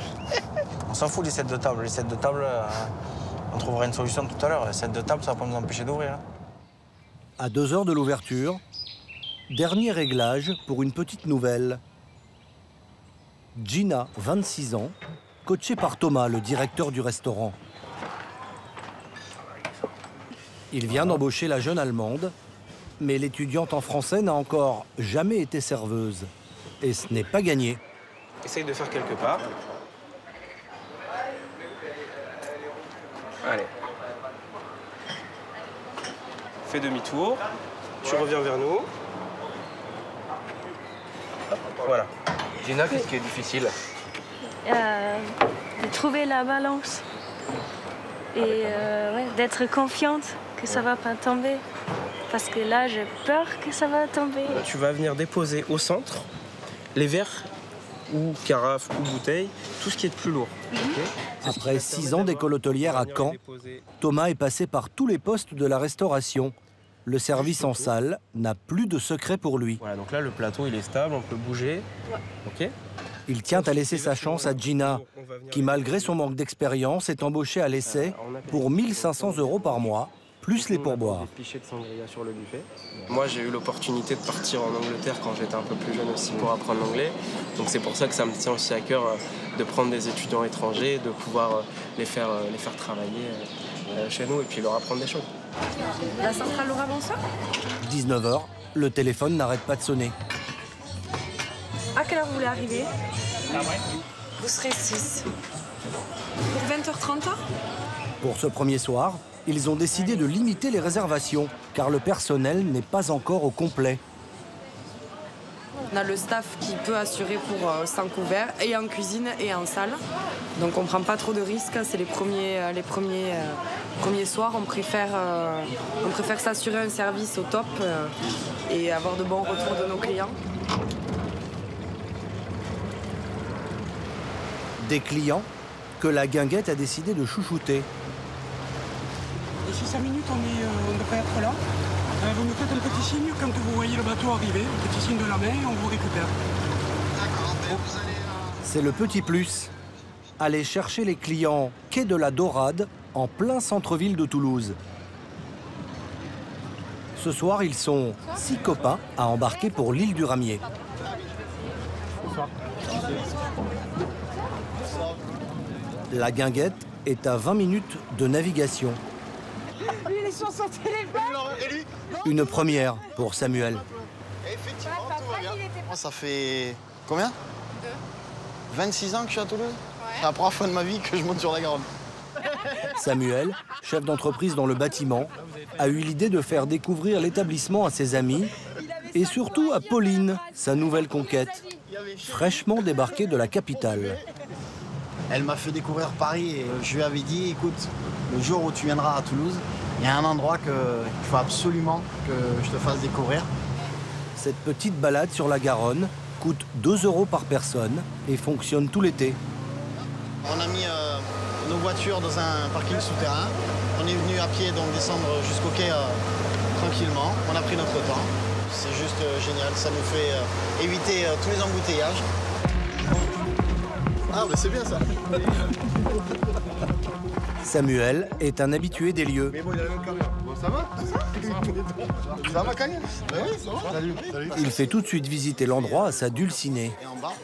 On s'en fout des 7 de table. Les 7 de table, on trouvera une solution tout à l'heure. Les 7 de table, ça va pas nous empêcher d'ouvrir. À 2 heures de l'ouverture, dernier réglage pour une petite nouvelle. Gina, 26 ans, coachée par Thomas, le directeur du restaurant. Il vient d'embaucher la jeune Allemande, mais l'étudiante en français n'a encore jamais été serveuse. Et ce n'est pas gagné. Essaye de faire quelques pas. Allez. Fais demi-tour. Tu reviens vers nous. Voilà. Gina, qu'est-ce qui est difficile? De trouver la balance et d'être confiante que ça va pas tomber. Parce que là, j'ai peur que ça va tomber. Tu vas venir déposer au centre les verres ou carafes ou bouteilles, tout ce qui est de plus lourd. Après 6 ans d'école hôtelière à Caen, Thomas est passé par tous les postes de la restauration. Le service en salle n'a plus de secret pour lui. Voilà, donc là, le plateau, il est stable, on peut bouger. Ok. Il tient à laisser sa chance à Gina, qui, malgré son manque d'expérience, est embauchée à l'essai pour 1 500 € par mois plus les pourboires. Des pichets de sangria sur le buffet. Moi, j'ai eu l'opportunité de partir en Angleterre quand j'étais un peu plus jeune aussi pour apprendre l'anglais. Donc c'est pour ça que ça me tient aussi à cœur de prendre des étudiants étrangers, de pouvoir les faire travailler chez nous et puis leur apprendre des choses. La centrale Laura, bonsoir. 19h, le téléphone n'arrête pas de sonner. À quelle heure vous voulez arriver? Vous serez 6. Pour 20h30? Pour ce premier soir, ils ont décidé de limiter les réservations, car le personnel n'est pas encore au complet. On a le staff qui peut assurer pour 100 couverts, et en cuisine et en salle. Donc on ne prend pas trop de risques, c'est les premiers soirs. On préfère s'assurer un service au top et avoir de bons retours de nos clients. Des clients que la guinguette a décidé de chouchouter. D'ici 5 minutes, on devrait être là. Vous nous faites un petit signe quand vous voyez le bateau arriver, un petit signe de la main et on vous récupère. D'accord, vous allez... C'est le petit plus. Aller chercher les clients quai de la Dorade, en plein centre-ville de Toulouse. Ce soir, ils sont 6 copains à embarquer pour l'île du Ramier. La guinguette est à 20 minutes de navigation. Lui, il est sur son téléphone. Une première pour Samuel. Effectivement, tout va bien. Moi, ça fait combien 26 ans que je suis à Toulouse. C'est la première fois de ma vie que je monte sur la Garonne. Samuel, chef d'entreprise dans le bâtiment, a eu l'idée de faire découvrir l'établissement à ses amis et surtout à Pauline, sa nouvelle conquête, fraîchement débarquée de la capitale. Elle m'a fait découvrir Paris et je lui avais dit, écoute, le jour où tu viendras à Toulouse, il y a un endroit qu'il faut absolument que je te fasse découvrir. Cette petite balade sur la Garonne coûte 2 € par personne et fonctionne tout l'été. On a mis nos voitures dans un parking souterrain. On est venu à pied donc descendre jusqu'au quai tranquillement. On a pris notre temps. C'est juste génial, ça nous fait éviter tous les embouteillages. Ah, mais c'est bien ça. Samuel est un habitué des lieux. Mais bon, il a la même caméra. Bon, ça va? Ça va, Kanye? Oui, ça va. Salut. Il fait tout de suite visiter l'endroit à sa dulcinée. Et en bas,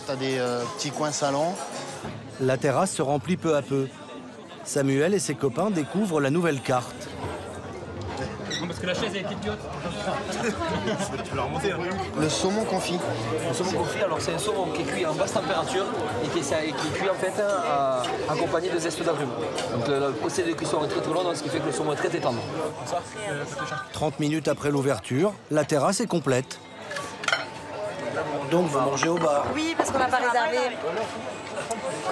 t'as des petits coins salons. La terrasse se remplit peu à peu. Samuel et ses copains découvrent la nouvelle carte. Non, parce que la chaise est idiote. Tu l'as remonté, hein. Le saumon confit. Le saumon confit, alors c'est un saumon qui est cuit en basse température et qui est cuit en fait accompagné de zeste d'agrumes. Donc le procédé de cuisson est très long, donc ce qui fait que le saumon est très tendre. 30 minutes après l'ouverture, la terrasse est complète. Donc vous mangez au bar? Oui, parce qu'on n'a pas réservé.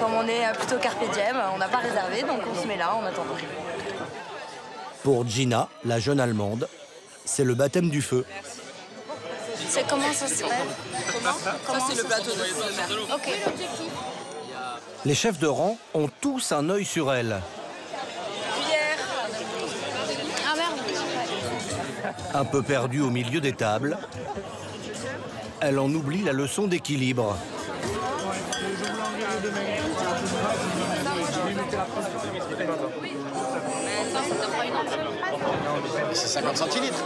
Comme on est plutôt carpe diem, on n'a pas réservé, donc on se met là en attendant. Pour Gina, la jeune Allemande, c'est le baptême du feu. C'est comment ça se fait? Ça, c'est le plateau de feu. Ok. Les chefs de rang ont tous un œil sur elle. Ah merde. Un peu perdue au milieu des tables, elle en oublie la leçon d'équilibre. C'est 50 centilitres.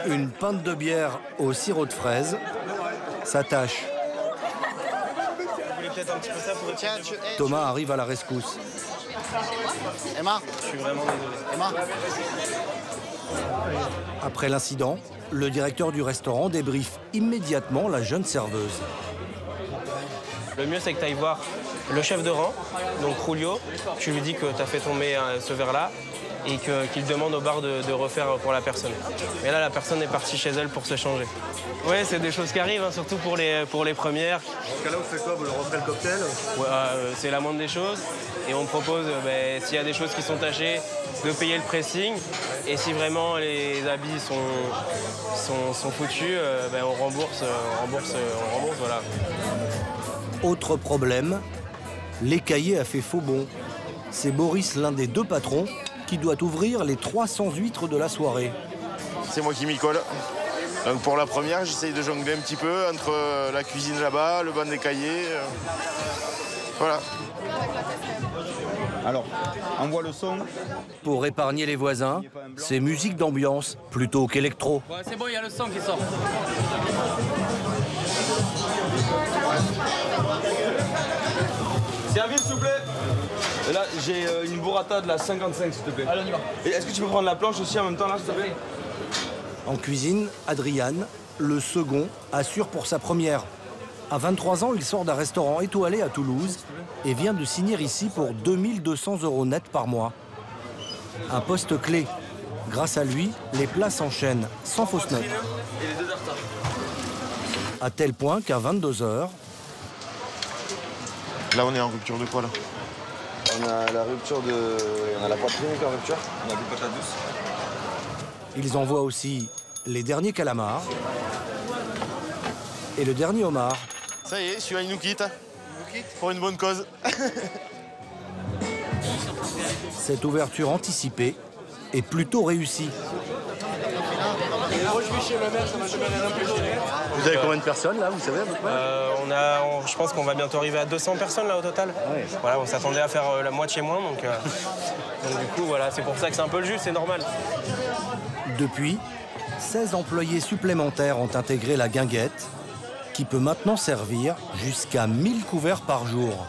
Une pinte de bière au sirop de fraise, ça tâche. Thomas arrive à la rescousse. Emma, Je suis vraiment désolé. Emma. Après l'incident, le directeur du restaurant débriefe immédiatement la jeune serveuse. Le mieux, c'est que tu ailles voir le chef de rang, donc Julio. Tu lui dis que tu as fait tomber ce verre-là et qu'il demande au bar de refaire pour la personne. Mais là, la personne est partie chez elle pour se changer. Ouais, c'est des choses qui arrivent, hein, surtout pour les premières. Dans ce cas-là, vous faites quoi? Vous leur offrez le cocktail? Ouais, c'est la moindre des choses. Et on propose, s'il y a des choses qui sont tachées, de payer le pressing. Et si vraiment les habits sont foutus, on rembourse, voilà. Autre problème, l'écaillé a fait faux bond. C'est Boris, l'un des 2 patrons, qui doit ouvrir les 300 huîtres de la soirée. C'est moi qui m'y colle. Donc pour la première, j'essaye de jongler un petit peu entre la cuisine là-bas, le banc des cahiers. Voilà. Alors, envoie le son. Pour épargner les voisins, c'est musique d'ambiance plutôt qu'électro. Ouais, c'est bon, il y a le son qui sort. Service, s'il vous plaît. Et là, j'ai une burrata de la 55, s'il te plaît. Allez, on y va. Et est-ce que tu peux prendre la planche aussi en même temps, là, s'il te plaît? En cuisine, Adrian, le second, assure pour sa première. À 23 ans, il sort d'un restaurant étoilé à Toulouse et vient de signer ici pour 2200 € net par mois. Un poste clé. Grâce à lui, les plats s'enchaînent sans fausse note. À tel point qu'à 22 h... Là, on est en rupture de quoi, là? On a la rupture de... On a la poitrine qui est en rupture. On a des patates douces. Ils envoient aussi les derniers calamars et le dernier homard. Ça y est, celui-là, il nous quitte. Pour une bonne cause. Cette ouverture anticipée est plutôt réussie. Moi, je vais chez ma mère, ça m'a jamais rien empêché. Vous avez combien de personnes, là, vous savez à peu près? Je pense qu'on va bientôt arriver à 200 personnes, là, au total. Ouais. Voilà, on s'attendait à faire la moitié moins, donc du coup, voilà, c'est pour ça que c'est un peu le jus, c'est normal. Depuis, 16 employés supplémentaires ont intégré la guinguette, qui peut maintenant servir jusqu'à 1000 couverts par jour.